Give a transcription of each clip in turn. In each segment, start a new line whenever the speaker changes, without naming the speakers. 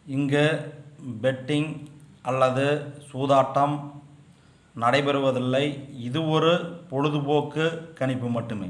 இங்கு பெட்டிங் அல்லது சூதாட்டம் நடைபெறுவதில்லை. இது ஒரு பொழுதுபோக்கு கணிப்பு மட்டுமே.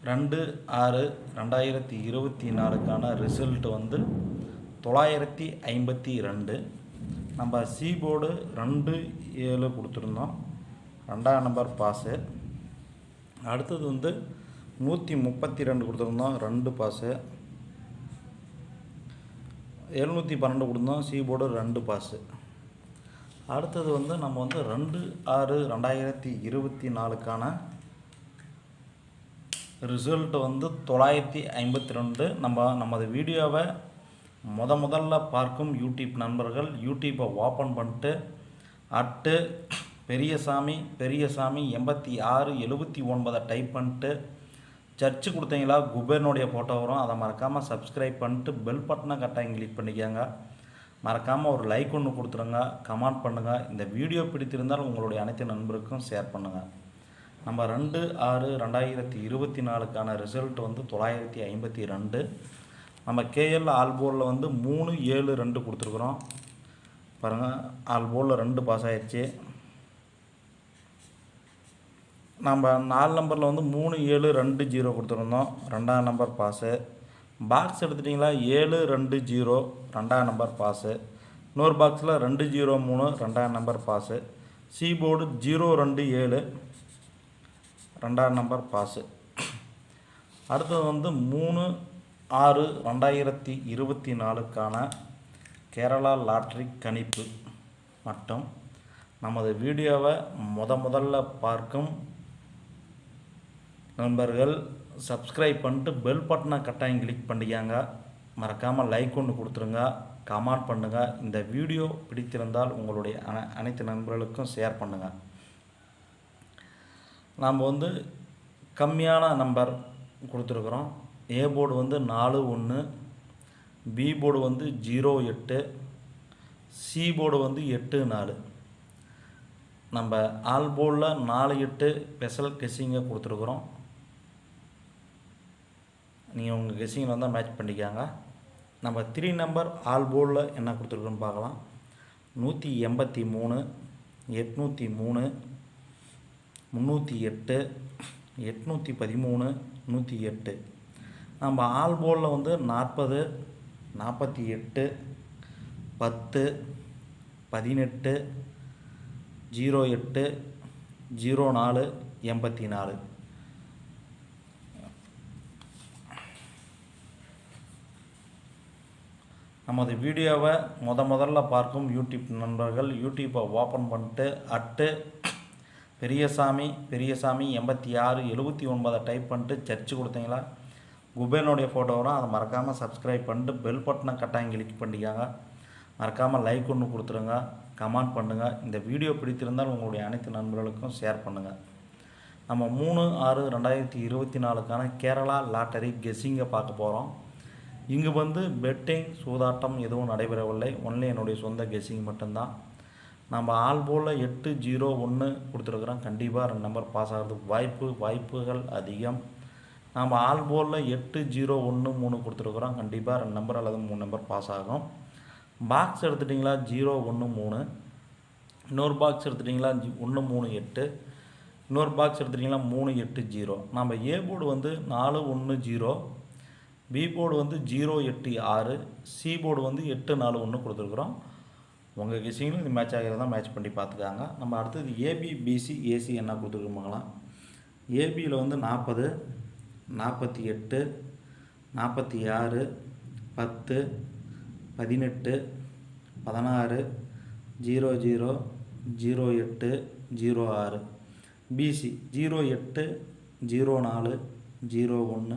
ரெண்டு 6/2024க்கான ரிசல்ட் 952. நம்ம சி போர்டு 2-7 கொடுத்துருந்தோம், 2ஆம் நம்பர் பாஸு. அடுத்தது 132 கொடுத்துருந்தோம், 2 பாஸு. 712 கொடுத்தோம், சி போர்டு 2 பாஸு. அடுத்தது நம்ம 2/6/2024க்கான ரிசல்ட் 952. நமது வீடியோவை முதல்ல பார்க்கும் யூடியூப் நண்பர்கள் யூடியூப்பை ஓப்பன் பண்ணிட்டு பெரியசாமி 8679 டைப் பண்ணிட்டு சர்ச்சு கொடுத்தீங்களா குபேரனுடைய ஃபோட்டோ வரும். அதை மறக்காமல் சப்ஸ்கிரைப் பண்ணிட்டு பெல் பட்டனை கட்டாயம் கிளிக் பண்ணிக்கோங்க. மறக்காமல் ஒரு லைக் ஒன்று கொடுத்துருங்க, கமெண்ட் பண்ணுங்கள். இந்த வீடியோ பிடித்திருந்தால் உங்களுடைய அனைத்து நண்பருக்கும் ஷேர் பண்ணுங்கள். நம்ம 2/6/2024க்கான ரிசல்ட் 952. நம்ம கேஎல் ஆல் போர்டில் 3-7-2 கொடுத்துருக்குறோம். பாருங்கள், ஆல் போர்டில் 2 பாஸ் ஆகிடுச்சு. நம்ம 4 நம்பரில் 3-7-2-0 கொடுத்துருந்தோம், 2ஆம் நம்பர் பாஸு. பாக்ஸ் எடுத்துட்டிங்களா 7-2-0, 2ஆம் நம்பர் பாஸு. இன்னொரு பாக்ஸில் 2-0-3, 2ஆம் நம்பர் பாஸு. சி போர்டு 0-2-7, 2ஆம் நம்பர் பாஸு. அடுத்தது 3/6/2024க்கான கேரளா லாட்ரி கணிப்பு மட்டும். நமது வீடியோவை முதல்ல பார்க்கும் நண்பர்கள் சப்ஸ்கிரைப் பண்ணிட்டு பெல் பட்டனை கட்டாயம் கிளிக் பண்ணிக்காங்க. மறக்காமல் லைக் ஒன்று கொடுத்துருங்க, கமெண்ட் பண்ணுங்கள். இந்த வீடியோ பிடித்திருந்தால் உங்களுடைய அனைத்து நண்பர்களுக்கும் ஷேர் பண்ணுங்கள். நாம் கம்மியான நம்பர் கொடுத்துருக்குறோம். A board 4-1, B board 0-8, C board 8-4. நம்ம ஆல் போர்டில் 4-8 ஸ்பெஷல் கெஸ்ஸிங்கை கொடுத்துருக்குறோம். நீங்கள் உங்கள் கெஸ்ஸிங்கில் மேட்ச் பண்ணிக்காங்க. நம்ம 3 நம்பர் ஆல் போர்டில் என்ன கொடுத்துருக்குறோன்னு பார்க்கலாம். 183, 803, 308, 813, 108. நம்ம ஆல் போர்டில் 40, 48, 10, 18, 08, 04, 84. நமது வீடியோவை முதல்ல பார்க்கும் யூடியூப் நண்பர்கள் யூடியூப்பை ஓப்பன் பண்ணிட்டு பெரியசாமி 8679 டைப் பண்ணிட்டு சர்ச்சு கொடுத்தீங்களா குபேரனுடைய ஃபோட்டோ வரும். அதை மறக்காமல் சப்ஸ்கிரைப் பண்ணிட்டு பெல் பட்டனை கட்டாயம் கிளிக் பண்ணிக்காங்க. மறக்காமல் லைக் ஒன்று கொடுத்துருங்க, கமெண்ட் பண்ணுங்கள். இந்த வீடியோ பிடித்திருந்தால் உங்களுடைய அனைத்து நண்பர்களுக்கும் ஷேர் பண்ணுங்கள். நம்ம 3/6/2024க்கான கேரளா லாட்டரி கெஸ்ஸிங்கை பார்க்க போகிறோம். இங்கு பெட்டிங் சூதாட்டம் எதுவும் நடைபெறவில்லை. ஒன்லி என்னுடைய சொந்த கெஸ்ஸிங் மட்டும்தான். நம்ம ஆல் போர்டில் 8-0-1 கொடுத்துருக்குறோம். கண்டிப்பாக 2 நம்பர் பாஸ் ஆகிறதுக்கு வாய்ப்புகள் அதிகம். நம்ம ஆல் போர்டில் 8-0-1-3 கொடுத்துருக்குறோம். கண்டிப்பாக 2 நம்பர் அல்லது 3 நம்பர் பாஸ் ஆகும். பாக்ஸ் எடுத்துட்டிங்களா 0-1-3, இன்னொரு பாக்ஸ் எடுத்துட்டிங்களா 1-3-8, இன்னொரு பாக்ஸ் எடுத்துட்டிங்களா 3-8-0. நம்ம A board 4-1-0, B board 0-8-6, C board 8-4-1 கொடுத்துருக்குறோம். உங்கள் கெஸ்ஸிங்கில் இது மேட்ச் ஆகிறதா மேட்ச் பண்ணி பார்த்துக்காங்க. நம்ம அடுத்தது ஏபி, பிசி, ஏசி என்ன கொடுத்துருக்கோங்களா. ஏபியில் 40, 48, 46, 10, 18, 16, 00, 08, 06. PC 08, 04, 01,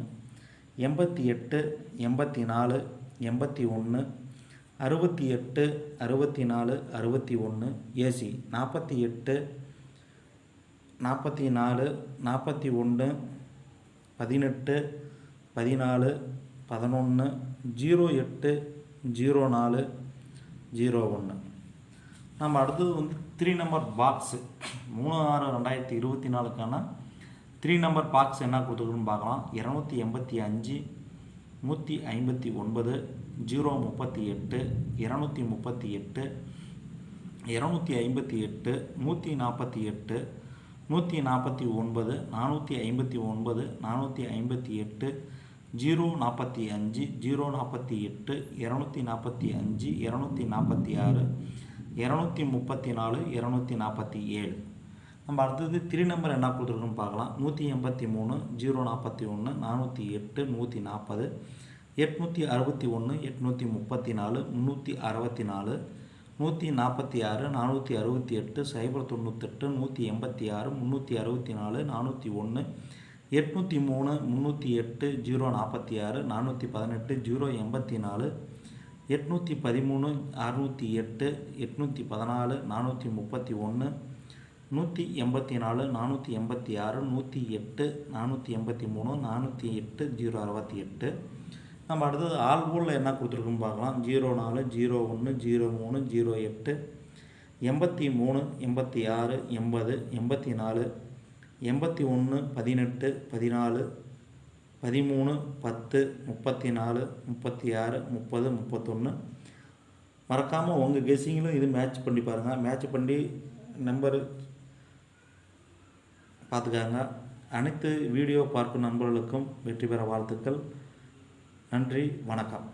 88, 84, 81 68 64 61 AC 48 44 41 18 14 11 08 04 01. நம்ம அடுத்தது வந்து 3 நம்பர் பாக்ஸு 3/6/2024க்கான 3 நம்பர் பாக்ஸ் என்ன கொடுத்துருக்குன்னு பார்க்கலாம். 285 159 038 238 258 148 149 459 458 045 048 245 246 234 247. நம்ம அடுத்தது 3 நம்பர் என்ன கொடுத்துருக்குன்னு பார்க்கலாம். 183 041 408 140 861 834 364 146 468 098 186 364 401 803 308 046 418 084 813 608 814 431 184 486 108 483 408 068. நம்ம அடுத்தது ஆல் போலில் என்ன கொடுத்துருக்குன்னு பார்க்கலாம். 04 01 03 08 83 86 80 84 81 18 14 13 10 34 36 30 31. மறக்காமல் உங்கள் கெஸ்ஸிங்கிலும் இது மேட்ச் பண்ணி பாருங்கள். மேட்ச் பண்ணி நம்பர் பார்த்துக்காங்க. அனைத்து வீடியோ பார்க்கும் நண்பர்களுக்கும் வெற்றி பெற வாழ்த்துக்கள். நன்றி, வணக்கம்.